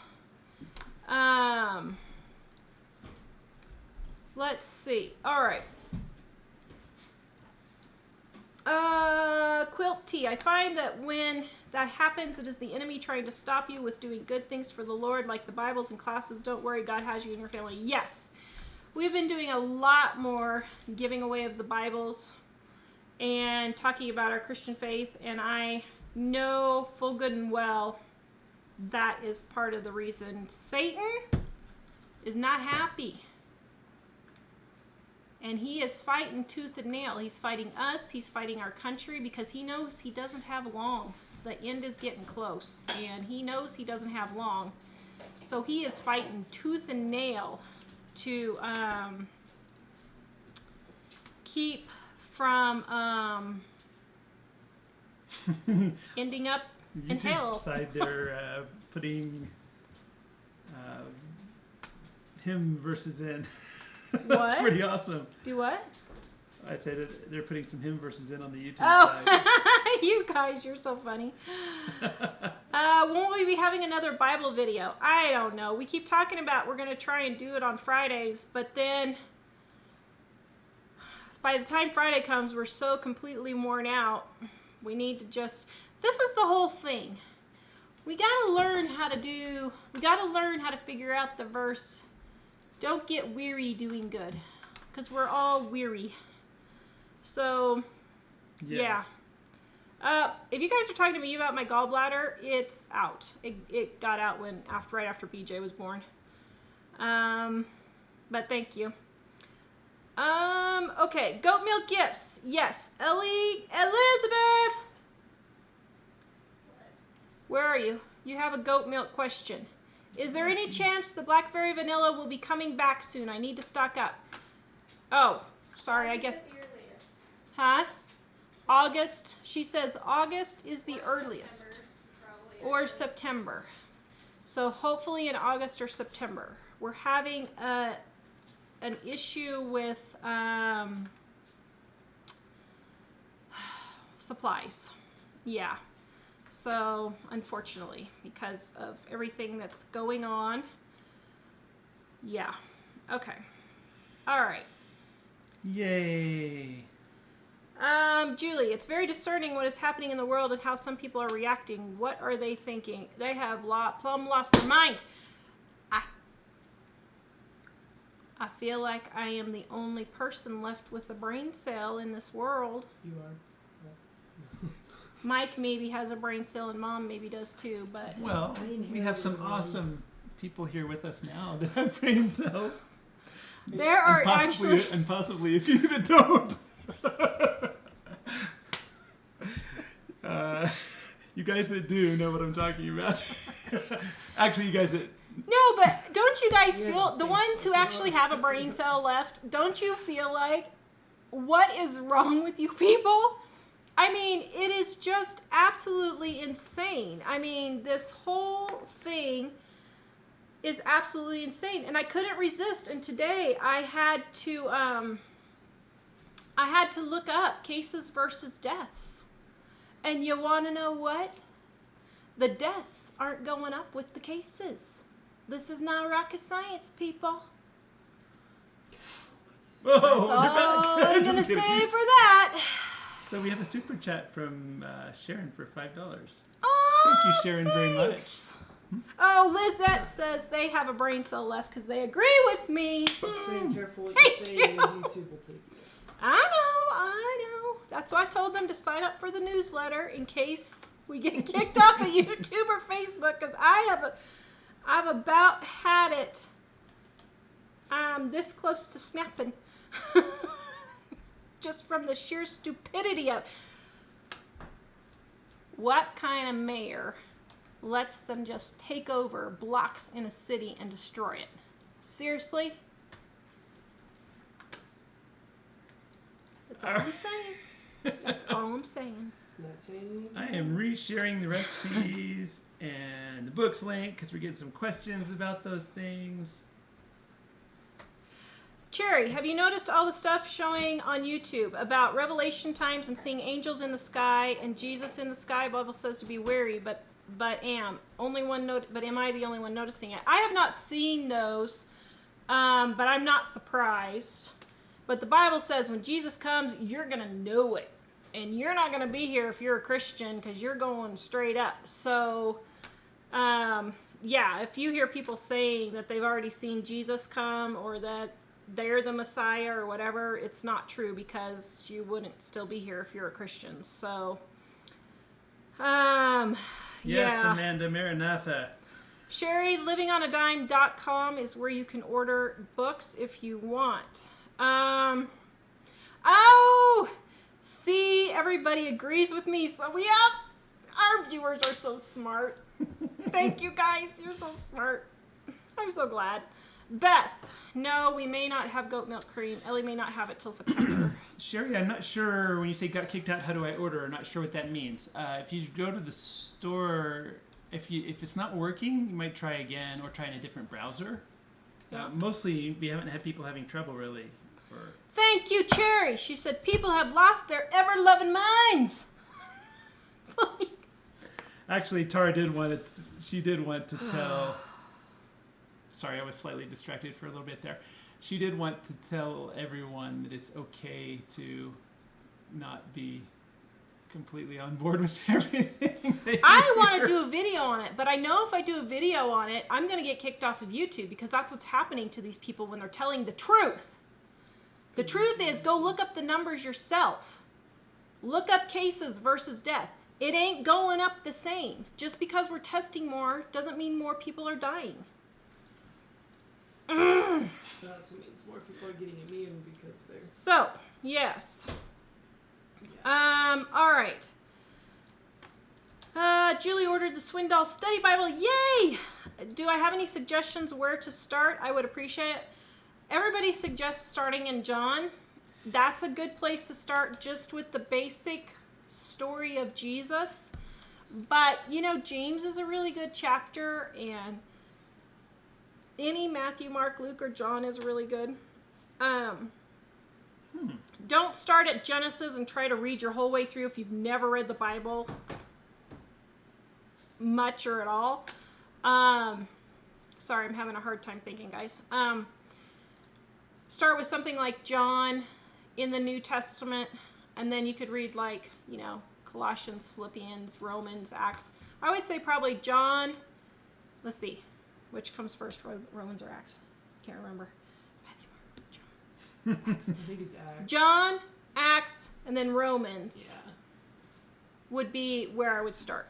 Let's see. All right. Quilt tea. I find that when that happens, it is the enemy trying to stop you with doing good things for the Lord, like the Bibles and classes. Don't worry, God has you and your family. Yes. We've been doing a lot more giving away of the Bibles and talking about our Christian faith, and I know full good and well that is part of the reason Satan is not happy. And he is fighting tooth and nail. He's fighting us. He's fighting our country because he knows he doesn't have long. The end is getting close. And he knows he doesn't have long. So he is fighting tooth and nail to keep from ending up in hell. Side they're putting him versus in. That's What? pretty awesome. Do what? I said that they're putting some him versus in on the YouTube Oh, side. you guys, you're so funny. Won't we be having another Bible video? I don't know. We keep talking about we're going to try and do it on Fridays, but then by the time Friday comes, we're so completely worn out. We need to just, this is the whole thing. We got to learn how to figure out the verse. Don't get weary doing good, because we're all weary. So, Yes. yeah. If you guys are talking to me about my gallbladder, it's out. It got out right after BJ was born. But thank you. Okay, goat milk gifts. Yes, Elizabeth. Where are you? You have a goat milk question. Is there any chance the Blackberry Vanilla will be coming back soon? I need to stock up. Oh, sorry, I guess. Huh? August. She says August is the earliest. Or September. So hopefully in August or September. We're having an issue with supplies. Yeah. So, unfortunately, because of everything that's going on. Yeah. Okay. All right. Yay. Julie, it's very discerning what is happening in the world and how some people are reacting. What are they thinking? They have plumb lost their minds. I feel like I am the only person left with a brain cell in this world. You are. Mike maybe has a brain cell and Mom maybe does too, but... Well, we have some awesome people here with us now that have brain cells. There are actually... And possibly a few that don't. You guys that do know what I'm talking about. Actually, you guys that... No, but don't you guys feel... The ones who actually have a brain cell left, don't you feel like, what is wrong with you people? I mean, it is just absolutely insane. I mean, this whole thing is absolutely insane. And I couldn't resist. And today I had to look up cases versus deaths. And you want to know what? The deaths aren't going up with the cases. This is not rocket science, people. Whoa, That's all I'm going to say for that. So we have a super chat from Sharon for $5. Oh, Thank you, Sharon, very much. thanks. Oh, Lizette says they have a brain cell left because they agree with me. Just say careful what Thank you say, you. because YouTube will take you. I know. That's why I told them to sign up for the newsletter in case we get kicked off of YouTube or Facebook, because I've about had it. I'm this close to snapping. Just from the sheer stupidity of what kind of mayor lets them just take over blocks in a city and destroy it? Seriously? That's all I'm saying. That's all I'm saying. Not saying I am re-sharing the recipes and the books link because we're getting some questions about those things. Cherry, have you noticed all the stuff showing on YouTube about Revelation times and seeing angels in the sky and Jesus in the sky? Bible says to be wary, but am I the only one noticing it? I have not seen those, but I'm not surprised. But the Bible says when Jesus comes, you're gonna know it, and you're not gonna be here if you're a Christian because you're going straight up. So, yeah, if you hear people saying that they've already seen Jesus come or that they're the Messiah or whatever, it's not true, because you wouldn't still be here if you're a Christian. So, Yes, yeah. Amanda, Maranatha. Sherry, livingonadime.com is where you can order books if you want. Oh, see, everybody agrees with me. So our viewers are so smart. Thank you guys, you're so smart. I'm so glad. Beth, no, we may not have goat milk cream. Ellie may not have it till September. Sherry, I'm not sure when you say got kicked out, how do I order? I'm not sure what that means. If you go to the store, if it's not working, you might try again or try in a different browser. Mostly, we haven't had people having trouble really. Thank you, Cherry. She said people have lost their ever-loving minds. It's like... Actually, Tara did want to. She did want to tell. Sorry, I was slightly distracted for a little bit there. She did want to tell everyone that it's okay to not be completely on board with everything. I want to do a video on it, but I know if I do a video on it, I'm going to get kicked off of YouTube, because that's what's happening to these people when they're telling the truth. The truth is, go look up the numbers yourself. Look up cases versus death. It ain't going up the same. Just because we're testing more doesn't mean more people are dying. That also means more people are getting immune because they're... So, yes. Yeah. All right. Julie ordered the Swindoll Study Bible. Yay! Do I have any suggestions where to start? I would appreciate it. Everybody suggests starting in John. That's a good place to start, just with the basic story of Jesus. But, you know, James is a really good chapter, and any Matthew, Mark, Luke, or John is really good. Don't start at Genesis and try to read your whole way through if you've never read the Bible much or at all. Sorry, I'm having a hard time thinking, guys. Start with something like John in the New Testament, and then you could read, like, you know, Colossians, Philippians, Romans, Acts. I would say probably John. Let's see. Which comes first, Romans or Acts? Can't remember. I think it's Acts. John, Acts, and then Romans Yeah. would be where I would start.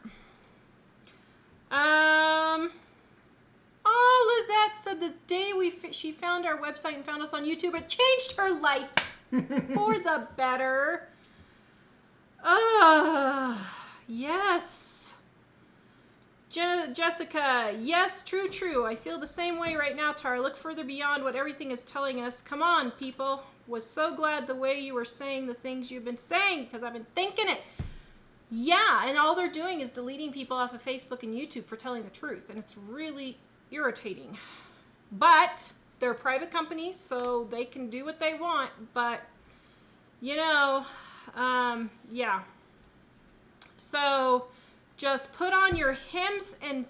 Oh, Lizette said the day she found our website and found us on YouTube, it changed her life for the better. Yes. Jessica, yes, true. I feel the same way right now, Tara. Look further beyond what everything is telling us. Come on, people. Was so glad the way you were saying the things you've been saying, because I've been thinking it. Yeah, and all they're doing is deleting people off of Facebook and YouTube for telling the truth, and it's really irritating. But they're private companies, so they can do what they want, but, you know, yeah. So just put on your hymns and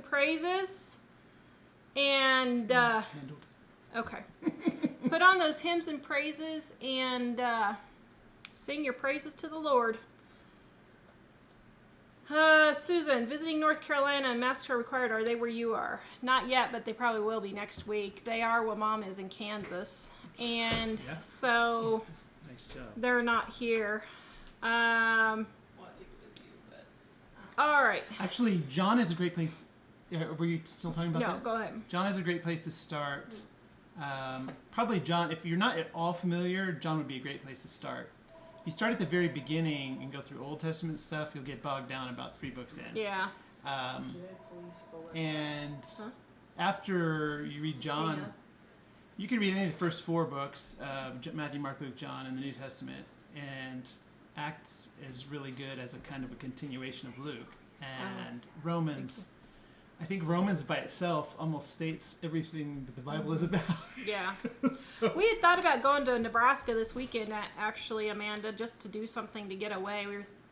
praises, and okay. Put on those hymns and praises and sing your praises to the Lord. Susan, visiting North Carolina and masks are required. Are they where you are? Not yet, but they probably will be next week. They are where Mom is in Kansas, and so nice job. They're not here. All right. Actually, John is a great place. Were you still talking about that? No, go ahead. John is a great place to start. Probably John, if you're not at all familiar, John would be a great place to start. If you start at the very beginning and go through Old Testament stuff, you'll get bogged down about 3 books in. Yeah. And after you read John, you can read any of the first 4 books, Matthew, Mark, Luke, John, in the New Testament, and Acts is really good as a kind of a continuation of Luke. And Romans, I think Romans by itself almost states everything that the Bible is about. Yeah. So. We had thought about going to Nebraska this weekend, actually, Amanda, just to do something to get away.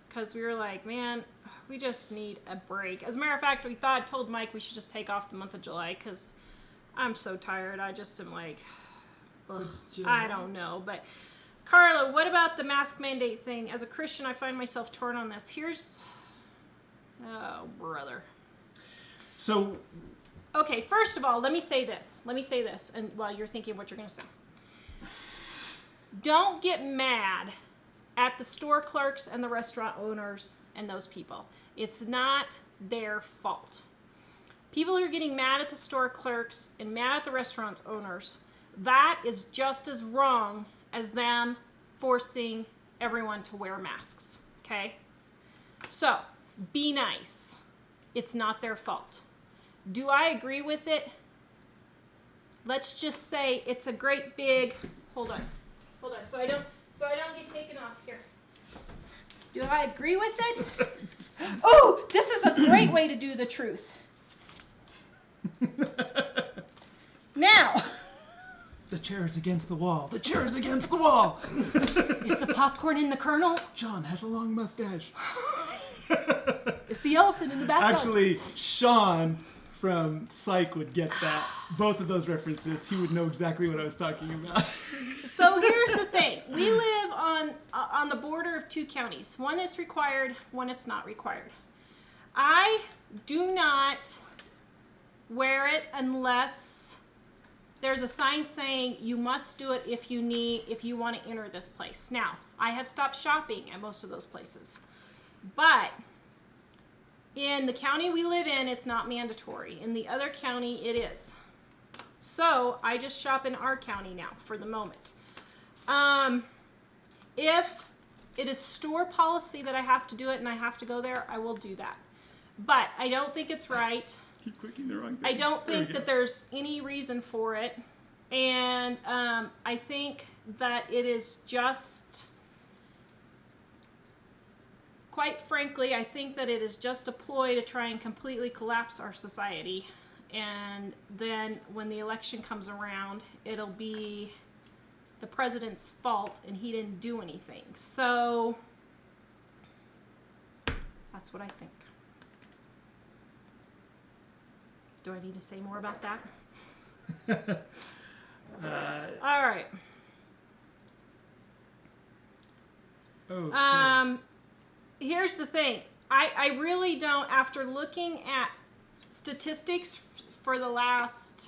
Because we were like, man, we just need a break. As a matter of fact, I told Mike we should just take off the month of July, because I'm so tired. I just am like, ugh, I don't know. But Carla, what about the mask mandate thing? As a Christian, I find myself torn on this. Oh, brother. So Okay, first of all, let me say this, and while you're thinking what you're going to say. Don't get mad at the store clerks and the restaurant owners and those people. It's not their fault. People who are getting mad at the store clerks and mad at the restaurant owners, that is just as wrong as them forcing everyone to wear masks, okay? So, be nice. It's not their fault. Do I agree with it? Let's just say it's a great big, hold on, so I don't get taken off here. Do I agree with it? Oh, this is a great way to do the truth. Now. The chair is against the wall. The chair is against the wall. Is the popcorn in the kernel? John has a long mustache. It's the elephant in the bathtub. Actually, Sean from Psych would get that. Both of those references. He would know exactly what I was talking about. So here's the thing. We live on the border of two counties. One is required, one is not required. I do not wear it unless there's a sign saying you must do it if you want to enter this place. Now, I have stopped shopping at most of those places. But in the county we live in, it's not mandatory. In the other county, it is. So I just shop in our county now for the moment. If it is store policy that I have to do it and I have to go there, I will do that. But I don't think it's right. Keep clicking the wrong thing. I don't think that there's any reason for it. And I think that it is just, quite frankly, I think that it is just a ploy to try and completely collapse our society. And then when the election comes around, it'll be the president's fault and he didn't do anything. So that's what I think. Do I need to say more about that? All right. Okay. Here's the thing. I really don't, after looking at statistics for the last,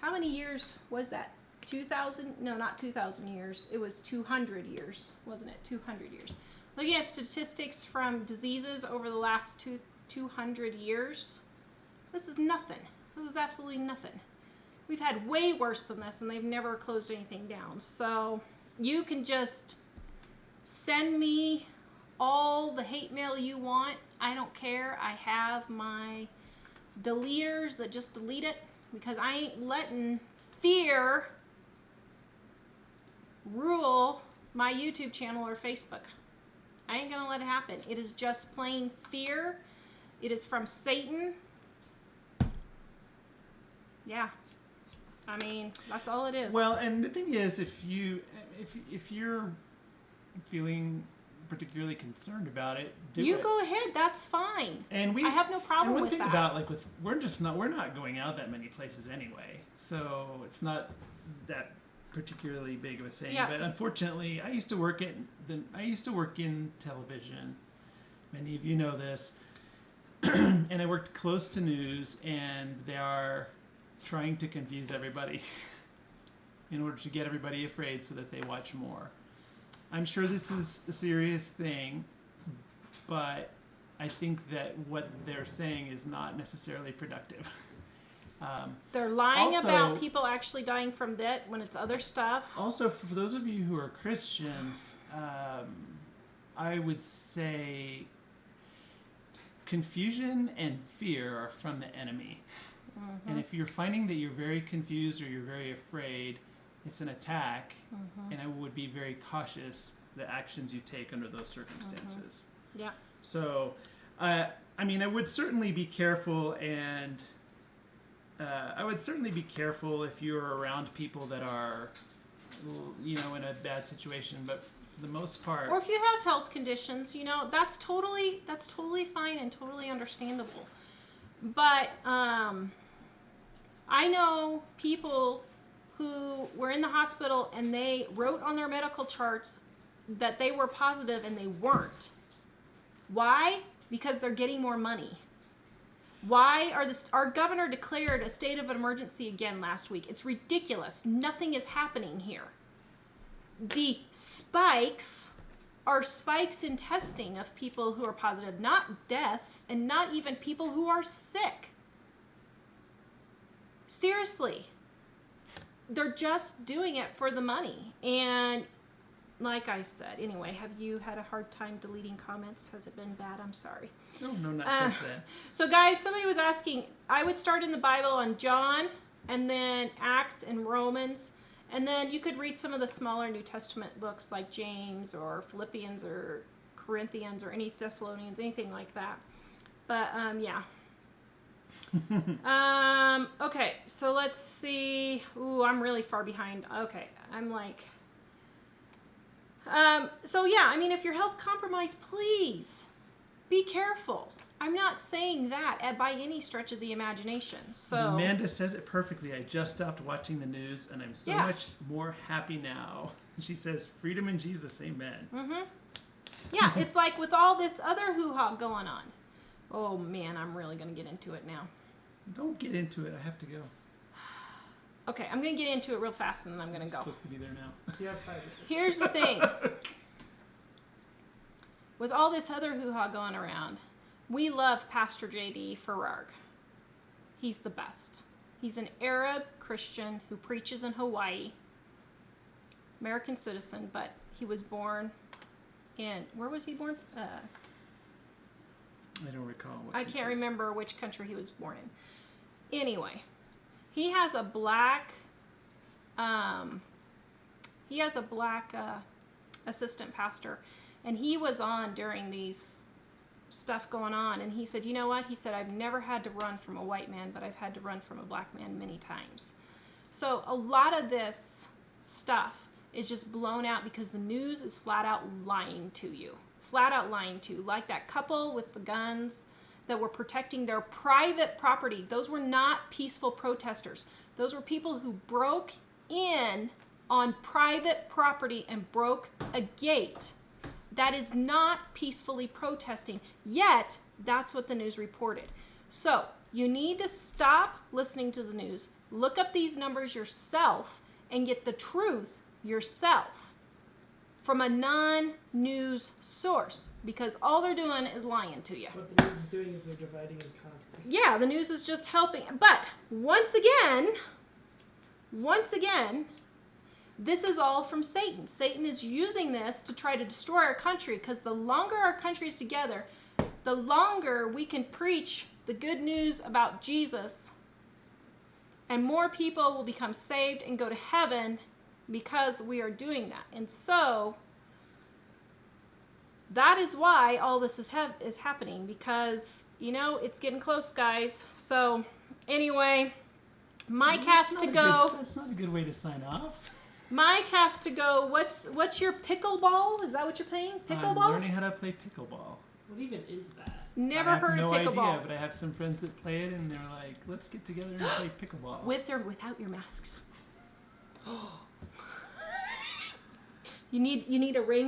how many years was that? 2,000? No, not 2,000 years. It was 200 years, wasn't it? 200 years. Looking at statistics from diseases over the last 200 years, this is nothing. This is absolutely nothing. We've had way worse than this, and they've never closed anything down. So you can just send me all the hate mail you want. I don't care. I have my deleters that just delete it because I ain't letting fear rule my YouTube channel or Facebook. I ain't gonna let it happen. It is just plain fear. It is from Satan. Yeah. I mean, that's all it is. Well, and the thing is, if you're feeling particularly concerned about it, do you it. go ahead. That's fine. And I have no problem and with one thing that. about we're not going out that many places anyway, so it's not that particularly big of a thing. Yeah. But unfortunately, I used to work in television. Many of you know this, and I worked close to news, and they are trying to confuse everybody in order to get everybody afraid so that they watch more. I'm sure this is a serious thing, but I think that what they're saying is not necessarily productive. They're lying also, about people actually dying from that when it's other stuff. Also, for those of you who are Christians, I would say confusion and fear are from the enemy. Mm-hmm. And if you're finding that you're very confused or you're very afraid, it's an attack, and I would be very cautious the actions you take under those circumstances. Yeah. So, I mean, I would certainly be careful, and I would certainly be careful if you're around people that are, in a bad situation. But for the most part, Or if you have health conditions, that's totally fine and totally understandable. But I know people who were in the hospital and they wrote on their medical charts that they were positive and they weren't. Why? Because they're getting more money. Why are our governor declared a state of emergency again last week? It's ridiculous. Nothing is happening here. The spikes are spikes in testing of people who are positive, not deaths, and not even people who are sick. Seriously. They're just doing it for the money. And like I said, anyway, have you had a hard time deleting comments? Has it been bad? I'm sorry. No, not since then. So guys, somebody was asking, I would start in the Bible on John, and then Acts and Romans, and then you could read some of the smaller New Testament books like James or Philippians or Corinthians or any Thessalonians, anything like that. But yeah. Okay, so let's see. Ooh, I'm really far behind. Okay, I'm like... so yeah, I mean, if you're health compromised, please be careful. I'm not saying that by any stretch of the imagination. So Amanda says it perfectly. I just stopped watching the news, and I'm so much more happy now. She says, "Freedom in Jesus, amen." Mm-hmm. Yeah, it's like with all this other hoo-ha going on. Oh man, I'm really gonna get into it now. Don't get into it. I have to go. Okay, I'm gonna get into it real fast, and then I'm gonna go. Supposed to be there now. You have 5 minutes. Here's the thing. With all this other hoo-ha going around, we love Pastor J.D. Farag. He's the best. He's an Arab Christian who preaches in Hawaii. American citizen, but he was born in, where was he born? I don't recall. I can't remember which country he was born in. Anyway, he has a black, assistant pastor, and he was on during these stuff going on, and he said, you know what? He said, I've never had to run from a white man, but I've had to run from a black man many times. So a lot of this stuff is just blown out because the news is flat out lying to you. Flat out lying to you. Like that couple with the guns that were protecting their private property. Those were not peaceful protesters. Those were people who broke in on private property and broke a gate. That is not peacefully protesting. Yet, that's what the news reported. So, you need to stop listening to the news, look up these numbers yourself, and get the truth yourself from a non-news source, because all they're doing is lying to you. What the news is doing is they're dividing and conquering. Yeah, the news is just helping. But once again, this is all from Satan. Satan is using this to try to destroy our country, because the longer our country is together, the longer we can preach the good news about Jesus, and more people will become saved and go to heaven because we are doing that. And so that is why all this is happening, because, you know, it's getting close, guys. So anyway, Mike has to go. That's not a good way to sign off. Mike has to go. What's your pickleball? Is that what you're playing? Pickleball? I'm learning how to play pickleball. What even is that? Never I have heard no of pickleball. idea, but I have some friends that play it, and they're like, "Let's get together and play pickleball." With or without your masks. You need a rain